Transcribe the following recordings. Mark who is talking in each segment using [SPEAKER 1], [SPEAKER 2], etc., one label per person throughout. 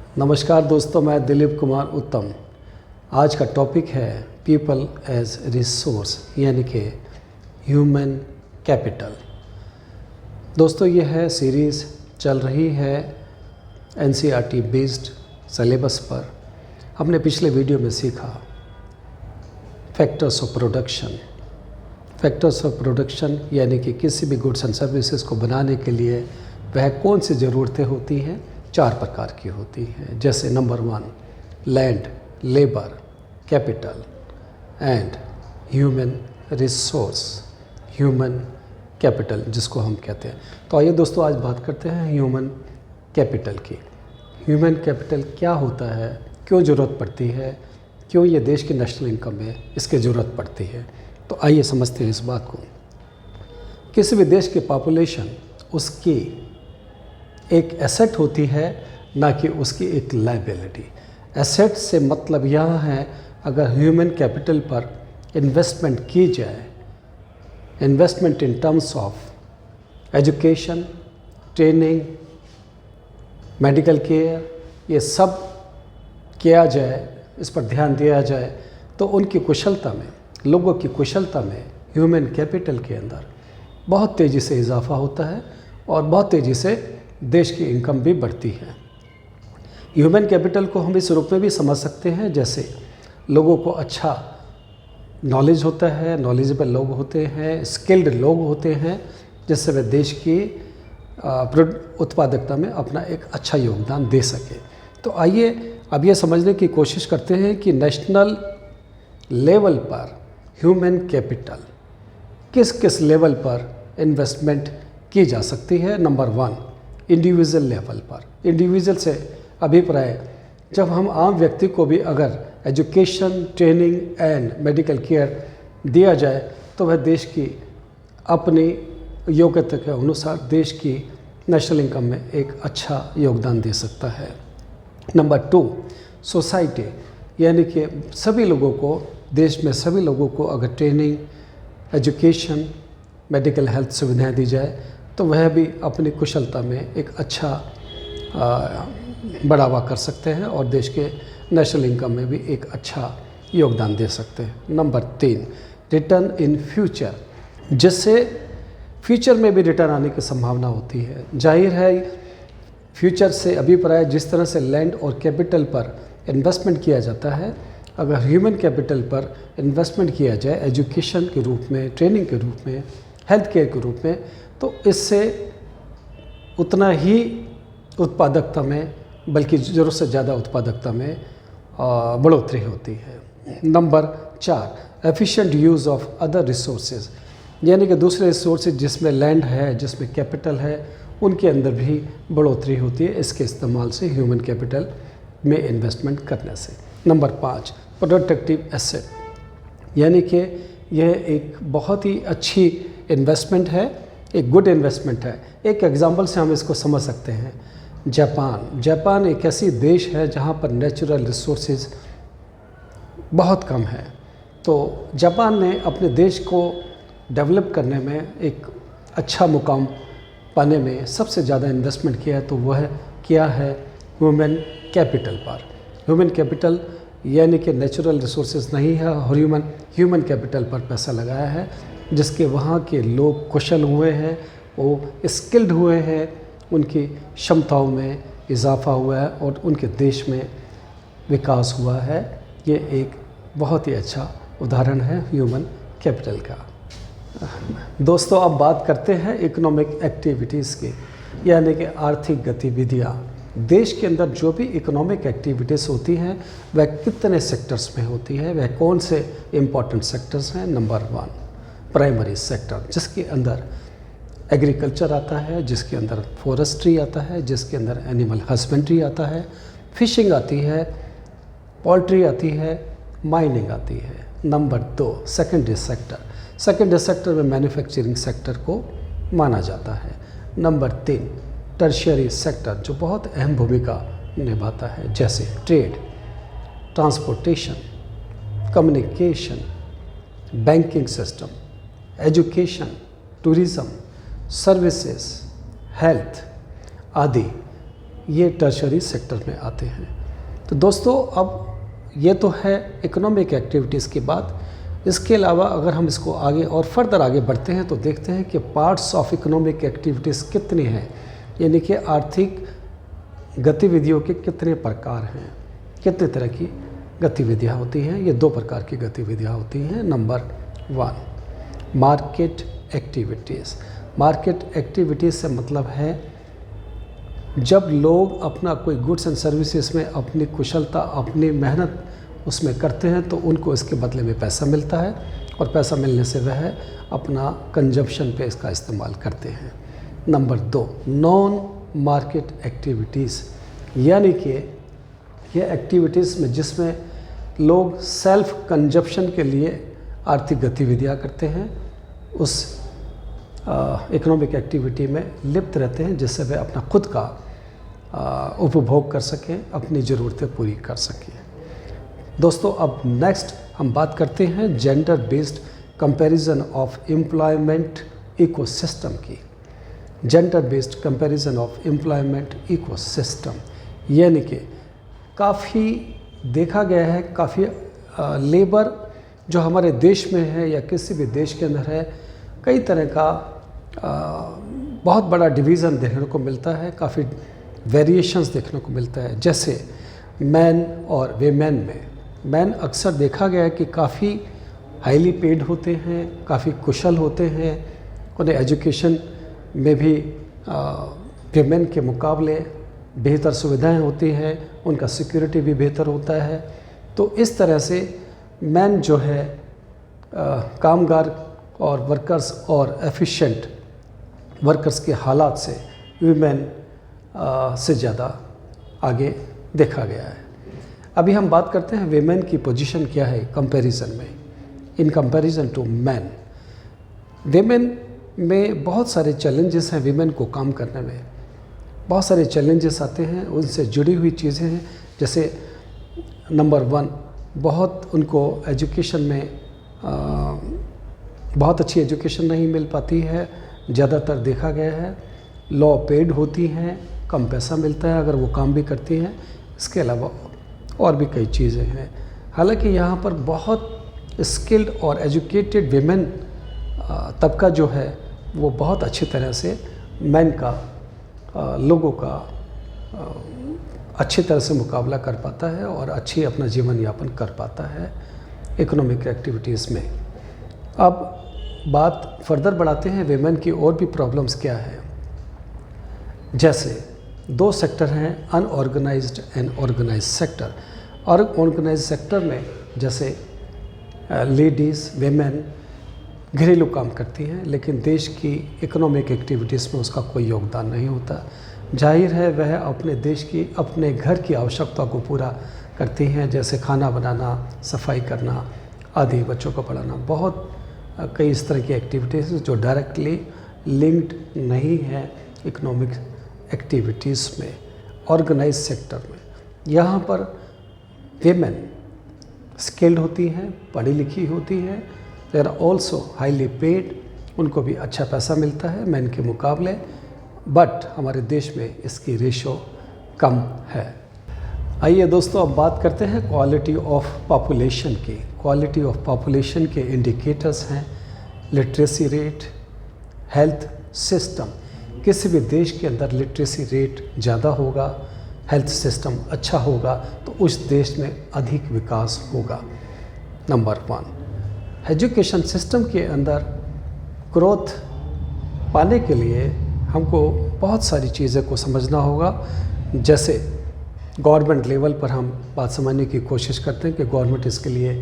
[SPEAKER 1] नमस्कार दोस्तों, मैं दिलीप कुमार उत्तम। आज का टॉपिक है पीपल एज रिसोर्स यानी कि ह्यूमन कैपिटल। दोस्तों ये है सीरीज़ चल रही है एनसीईआरटी बेस्ड सिलेबस पर। हमने पिछले वीडियो में सीखा factors of production. Factors of production यानी कि किसी भी गुड्स एंड सर्विसेज को बनाने के लिए वह कौन सी ज़रूरतें होती हैं। 4 प्रकार की होती हैं, जैसे number 1 land, labour, capital and human resource, human capital जिसको हम कहते हैं। तो आइए दोस्तों आज बात करते हैं ह्यूमन कैपिटल की। ह्यूमन कैपिटल क्या होता है, क्यों ज़रूरत पड़ती है, क्यों ये देश की नेशनल इनकम में इसकी ज़रूरत पड़ती है। तो आइए समझते हैं इस बात को। किसी भी देश की पॉपुलेशन उसकी एक एसेट होती है, ना कि उसकी एक लायबिलिटी। एसेट से मतलब यह है अगर ह्यूमन कैपिटल पर इन्वेस्टमेंट की जाए, investment in terms of education, training, medical care, ये सब किया जाए, इस पर ध्यान दिया जाए, तो उनकी कुशलता में, लोगों की कुशलता में ह्यूमन कैपिटल के अंदर बहुत तेज़ी से इजाफा होता है और बहुत तेज़ी से देश की इनकम भी बढ़ती है। ह्यूमन कैपिटल को हम इस रूप में भी समझ सकते हैं, जैसे लोगों को अच्छा नॉलेज होता है, नॉलेजेबल लोग होते हैं, स्किल्ड लोग होते हैं, जिससे वे देश की उत्पादकता में अपना एक अच्छा योगदान दे सके। तो आइए अब ये समझने की कोशिश करते हैं कि नेशनल लेवल पर ह्यूमन कैपिटल किस किस लेवल पर इन्वेस्टमेंट की जा सकती है। नंबर 1 इंडिविजुअल लेवल पर। इंडिविजुअल से अभिप्राय जब हम आम व्यक्ति को भी अगर education, training and medical care दिया जाए तो वह देश की अपनी योग्यता के अनुसार देश की नेशनल इनकम में एक अच्छा योगदान दे सकता है। नंबर 2 सोसाइटी, यानी कि सभी लोगों को, देश में सभी लोगों को अगर ट्रेनिंग, एजुकेशन, मेडिकल हेल्थ सुविधाएं दी जाए तो वह भी अपनी कुशलता में एक अच्छा बढ़ावा कर सकते हैं और देश के नेशनल इनकम में भी एक अच्छा योगदान दे सकते हैं। नंबर 3 रिटर्न इन फ्यूचर, जिससे फ्यूचर में भी रिटर्न आने की संभावना होती है। जाहिर है फ्यूचर से अभिप्राय जिस तरह से लैंड और कैपिटल पर इन्वेस्टमेंट किया जाता है, अगर ह्यूमन कैपिटल पर इन्वेस्टमेंट किया जाए एजुकेशन के रूप में, ट्रेनिंग के रूप में, हेल्थ केयर के रूप में, तो इससे उतना ही उत्पादकता में, बल्कि ज़रूरत से ज़्यादा उत्पादकता में बढ़ोतरी होती है। Number 4 efficient use of other resources, यानी कि दूसरे रिसोर्सेज जिसमें लैंड है, जिसमें कैपिटल है, उनके अंदर भी बढ़ोतरी होती है इसके इस्तेमाल से, ह्यूमन कैपिटल में इन्वेस्टमेंट करने से। नंबर 5 प्रोडक्टिव एसेट, यानी कि यह एक बहुत ही अच्छी इन्वेस्टमेंट है, एक गुड इन्वेस्टमेंट है। एक एग्जांपल से हम इसको समझ सकते हैं। जापान एक ऐसी देश है जहां पर नेचुरल रिसोर्सेज बहुत कम है। तो जापान ने अपने देश को डेवलप करने में, एक अच्छा मुकाम पाने में सबसे ज़्यादा इन्वेस्टमेंट किया है, तो वह किया है ह्यूमन कैपिटल पर। ह्यूमन कैपिटल यानी कि नेचुरल रिसोर्सेज नहीं है, और ह्यूमन कैपिटल पर पैसा लगाया है, जिसके वहाँ के लोग कुशल हुए हैं, वो स्किल्ड हुए हैं, उनकी क्षमताओं में इजाफा हुआ है और उनके देश में विकास हुआ है। ये एक बहुत ही अच्छा उदाहरण है ह्यूमन कैपिटल का। दोस्तों अब बात करते हैं इकोनॉमिक एक्टिविटीज़ की, यानी कि आर्थिक गतिविधियाँ। देश के अंदर जो भी इकोनॉमिक एक्टिविटीज़ होती हैं वह कितने सेक्टर्स में होती है, वह कौन से इम्पॉर्टेंट सेक्टर्स हैं। नंबर 1 प्राइमरी सेक्टर, जिसके अंदर एग्रीकल्चर आता है, जिसके अंदर फॉरेस्ट्री आता है, जिसके अंदर एनिमल हस्बेंड्री आता है, फिशिंग आती है, पोल्ट्री आती है, माइनिंग आती है। Number 2 secondary sector. Secondary sector में मैन्युफैक्चरिंग सेक्टर को माना जाता है। नंबर 3 टर्शियरी सेक्टर, जो बहुत अहम भूमिका निभाता है, जैसे trade, transportation, communication, banking system, education, tourism, services, health आदि। ये टर्शरी सेक्टर में आते हैं। तो दोस्तों, अब ये तो है इकोनॉमिक एक्टिविटीज़ की बात। इसके अलावा अगर हम इसको आगे और फर्दर आगे बढ़ते हैं तो देखते हैं कि पार्ट्स ऑफ इकोनॉमिक एक्टिविटीज़ कितनी हैं, यानी कि आर्थिक गतिविधियों के कितने प्रकार हैं, कितने तरह की गतिविधियाँ होती हैं। ये 2 प्रकार की गतिविधियाँ होती हैं। Number 1, market activities. Market activities से मतलब है जब लोग अपना कोई गुड्स एंड सर्विसेज में अपनी कुशलता, अपनी मेहनत उसमें करते हैं तो उनको इसके बदले में पैसा मिलता है, और पैसा मिलने से वह अपना कंजप्शन पे इसका इस्तेमाल करते हैं। नंबर 2, नॉन मार्केट एक्टिविटीज़, यानी कि ये एक्टिविटीज़ में जिसमें लोग सेल्फ कंजप्शन के लिए आर्थिक गतिविधियाँ करते हैं, उस इकोनॉमिक एक्टिविटी में लिप्त रहते हैं, जिससे वे अपना खुद का उपभोग कर सकें, अपनी ज़रूरतें पूरी कर सकें। दोस्तों, अब नेक्स्ट हम बात करते हैं gender based comparison of employment ecosystem की। Gender based comparison of employment ecosystem, यानी कि काफ़ी देखा गया है, काफ़ी लेबर जो हमारे देश में है या किसी भी देश के अंदर है, कई तरह का बहुत बड़ा डिवीज़न देखने को मिलता है, काफ़ी वेरिएशंस देखने को मिलता है। जैसे मैन और वेमेन में, मैन अक्सर देखा गया है कि काफ़ी हाईली पेड होते हैं, काफ़ी कुशल होते हैं, उन्हें एजुकेशन में भी वेमेन के मुकाबले बेहतर सुविधाएं होती हैं, उनका सिक्योरिटी भी बेहतर होता है। तो इस तरह से मैन जो है कामगार और वर्कर्स और एफिशिएंट वर्कर्स के हालात से वीमेन से ज़्यादा आगे देखा गया है। अभी हम बात करते हैं वीमेन की पोजीशन क्या है कंपैरिजन में, in comparison to man. Women में बहुत सारे चैलेंजेस हैं, वीमेन को काम करने में बहुत सारे चैलेंजेस आते हैं, उनसे जुड़ी हुई चीज़ें हैं। जैसे नंबर 1, बहुत उनको एजुकेशन में बहुत अच्छी एजुकेशन नहीं मिल पाती है, ज़्यादातर देखा गया है। लो पेड होती हैं, कम पैसा मिलता है अगर वो काम भी करती हैं। इसके अलावा और भी कई चीज़ें हैं। हालांकि यहाँ पर बहुत स्किल्ड और एजुकेटेड विमेन तबका जो है वो बहुत अच्छी तरह से मैन का लोगों का अच्छी तरह से मुकाबला कर पाता है और अच्छी अपना जीवन यापन कर पाता है इकोनॉमिक एक्टिविटीज़ में। अब बात फर्दर बढ़ाते हैं, विमेन की और भी प्रॉब्लम्स क्या है। जैसे 2 सेक्टर हैं, अनऑर्गेनाइज्ड एंड ऑर्गेनाइज्ड सेक्टर। और ऑर्गेनाइज्ड सेक्टर में जैसे लेडीज़, विमेन घरेलू काम करती हैं, लेकिन देश की इकोनॉमिक एक्टिविटीज़ में उसका कोई योगदान नहीं होता। जाहिर है वह अपने देश की, अपने घर की आवश्यकता को पूरा करती हैं, जैसे खाना बनाना, सफाई करना आदि, बच्चों को पढ़ाना। बहुत कई इस तरह की एक्टिविटीज़ जो डायरेक्टली लिंक्ड नहीं है इकोनॉमिक एक्टिविटीज़ में, ऑर्गेनाइज सेक्टर में। यहाँ पर विमेन स्किल्ड होती हैं, पढ़ी लिखी होती हैं, they are also highly paid, उनको भी अच्छा पैसा मिलता है मैन के मुकाबले, बट हमारे देश में इसकी रेशो कम है। आइए दोस्तों, अब बात करते हैं क्वालिटी ऑफ पॉपुलेशन की। क्वालिटी ऑफ पॉपुलेशन के इंडिकेटर्स हैं लिटरेसी रेट, हेल्थ सिस्टम। किसी भी देश के अंदर लिटरेसी रेट ज़्यादा होगा, हेल्थ सिस्टम अच्छा होगा, तो उस देश में अधिक विकास होगा। नंबर 1, एजुकेशन सिस्टम के अंदर ग्रोथ पाने के लिए हमको बहुत सारी चीज़ें को समझना होगा। जैसे गवर्नमेंट लेवल पर हम बात समझने की कोशिश करते हैं कि गवर्नमेंट इसके लिए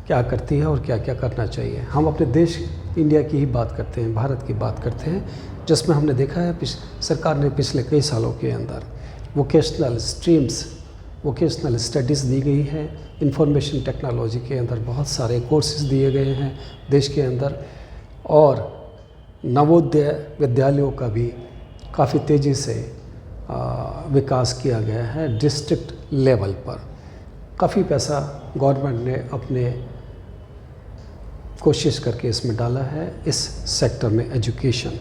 [SPEAKER 1] क्या करती है और क्या क्या करना चाहिए। हम अपने देश इंडिया की ही बात करते हैं, भारत की बात करते हैं, जिसमें हमने देखा है सरकार ने पिछले कई सालों के अंदर वोकेशनल स्ट्रीम्स, वोकेशनल स्टडीज़ दी गई हैं। इंफॉर्मेशन टेक्नोलॉजी के अंदर बहुत सारे कोर्सेज दिए गए हैं देश के अंदर, और नवोदय विद्यालयों का भी काफ़ी तेज़ी से विकास किया गया है। डिस्ट्रिक्ट लेवल पर काफ़ी पैसा गवर्नमेंट ने अपने कोशिश करके इसमें डाला है, इस सेक्टर में एजुकेशन।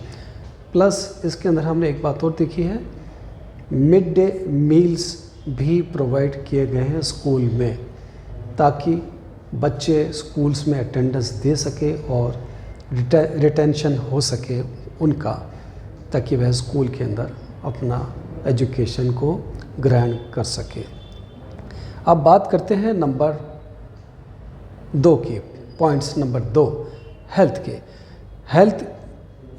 [SPEAKER 1] प्लस इसके अंदर हमने एक बात और देखी है, मिड डे मील्स भी प्रोवाइड किए गए हैं स्कूल में, ताकि बच्चे स्कूल्स में अटेंडेंस दे सके और रिटेंशन हो सके उनका, ताकि वह स्कूल के अंदर अपना एजुकेशन को ग्रहण कर सके। अब बात करते हैं नंबर 2 की, पॉइंट्स नंबर 2 हेल्थ के। हेल्थ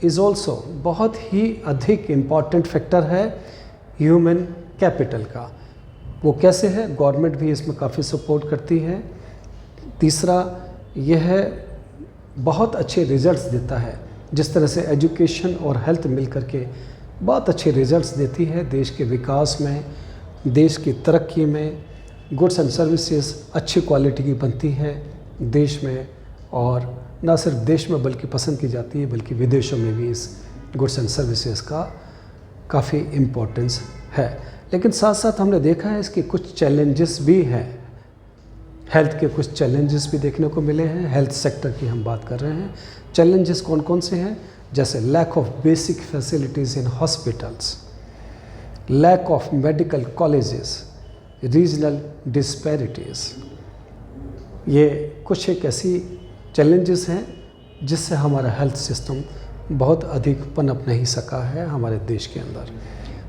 [SPEAKER 1] इज़ ऑल्सो बहुत ही अधिक इम्पॉर्टेंट फैक्टर है ह्यूमन कैपिटल का। वो कैसे है? गवर्नमेंट भी इसमें काफ़ी सपोर्ट करती है। तीसरा, यह बहुत अच्छे रिजल्ट्स देता है। जिस तरह से एजुकेशन और हेल्थ मिल करके बहुत अच्छे रिजल्ट्स देती है देश के विकास में, देश की तरक्की में, गुड्स एंड सर्विसेज अच्छी क्वालिटी की बनती है देश में, और ना सिर्फ देश में बल्कि पसंद की जाती है, बल्कि विदेशों में भी इस गुड्स एंड सर्विसेज का काफ़ी इम्पोर्टेंस है। लेकिन साथ साथ हमने देखा है इसके कुछ चैलेंजेस भी हैं। हेल्थ के कुछ चैलेंजेस भी देखने को मिले हैं। हेल्थ सेक्टर की हम बात कर रहे हैं। चैलेंजेस कौन कौन से हैं? जैसे lack of basic facilities in hospitals, lack of medical colleges, regional disparities. ये कुछ एक ऐसी चैलेंजेस हैं जिससे हमारा हेल्थ सिस्टम बहुत अधिक पनप नहीं सका है हमारे देश के अंदर।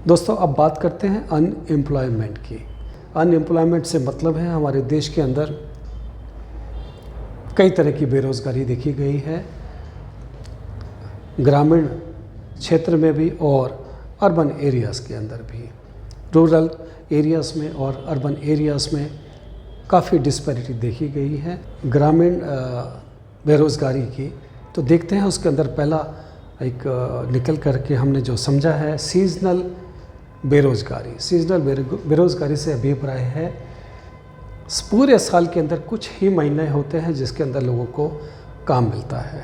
[SPEAKER 1] दोस्तों, अब बात करते हैं अनएम्प्लॉयमेंट की। अनएम्प्लॉयमेंट से मतलब है हमारे देश के अंदर कई तरह की बेरोज़गारी देखी गई है, ग्रामीण क्षेत्र में भी और अर्बन एरियाज़ के अंदर भी। रूरल एरियाज़ में और अर्बन एरियाज़ में काफ़ी डिस्पैरिटी देखी गई है ग्रामीण बेरोज़गारी की। तो देखते हैं उसके अंदर पहला एक निकल करके हमने जो समझा है सीजनल बेरोज़गारी। सीजनल बेरोज़गारी से अभिप्राय है पूरे साल के अंदर कुछ ही महीने होते हैं जिसके अंदर लोगों को काम मिलता है।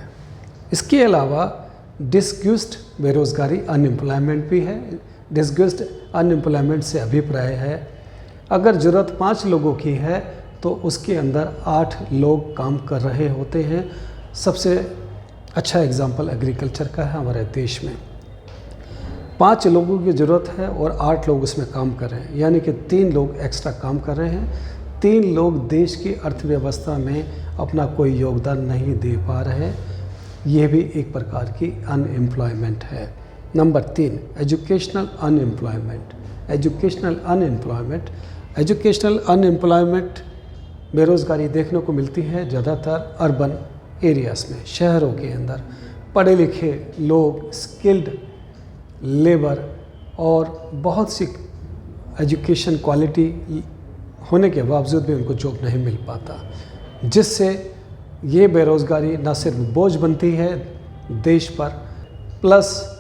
[SPEAKER 1] इसके अलावा डिस्ग्यूस्ड बेरोज़गारी अनएम्प्लॉयमेंट भी है। डिस्ग्यूस्ड अनएम्प्लॉयमेंट से अभिप्राय है अगर ज़रूरत 5 लोगों की है तो उसके अंदर 8 लोग काम कर रहे होते हैं। सबसे अच्छा एग्जाम्पल एग्रीकल्चर का है हमारे देश में। 5 लोगों की ज़रूरत है और 8 लोग उसमें काम कर रहे हैं, यानी कि 3 लोग एक्स्ट्रा काम कर रहे हैं। 3 लोग देश की अर्थव्यवस्था में अपना कोई योगदान नहीं दे पा रहे। ये भी एक प्रकार की अनएम्प्लॉयमेंट है। Number 3, educational unemployment. Educational unemployment बेरोज़गारी देखने को मिलती है ज़्यादातर अर्बन एरियाज़ में, शहरों के अंदर। पढ़े लिखे लोग, स्किल्ड लेबर और बहुत सी एजुकेशन क्वालिटी होने के बावजूद भी उनको जॉब नहीं मिल पाता, जिससे ये बेरोज़गारी न सिर्फ बोझ बनती है देश पर, प्लस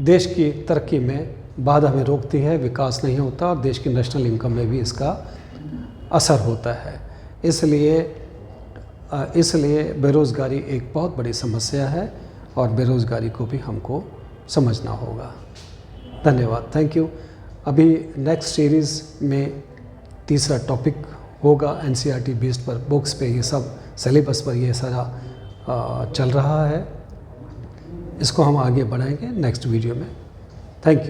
[SPEAKER 1] देश की तरक्की में बाधा में रोकती है, विकास नहीं होता और देश की नेशनल इनकम में भी इसका असर होता है। इसलिए बेरोज़गारी एक बहुत बड़ी समस्या है और बेरोज़गारी को भी हमको समझना होगा। धन्यवाद, थैंक यू। अभी नेक्स्ट सीरीज़ में तीसरा टॉपिक होगा एनसीईआरटी बेस्ड पर, बुक्स पे, ये सब सिलेबस पर ये सारा चल रहा है। इसको हम आगे बढ़ाएंगे नेक्स्ट वीडियो में। Thank you.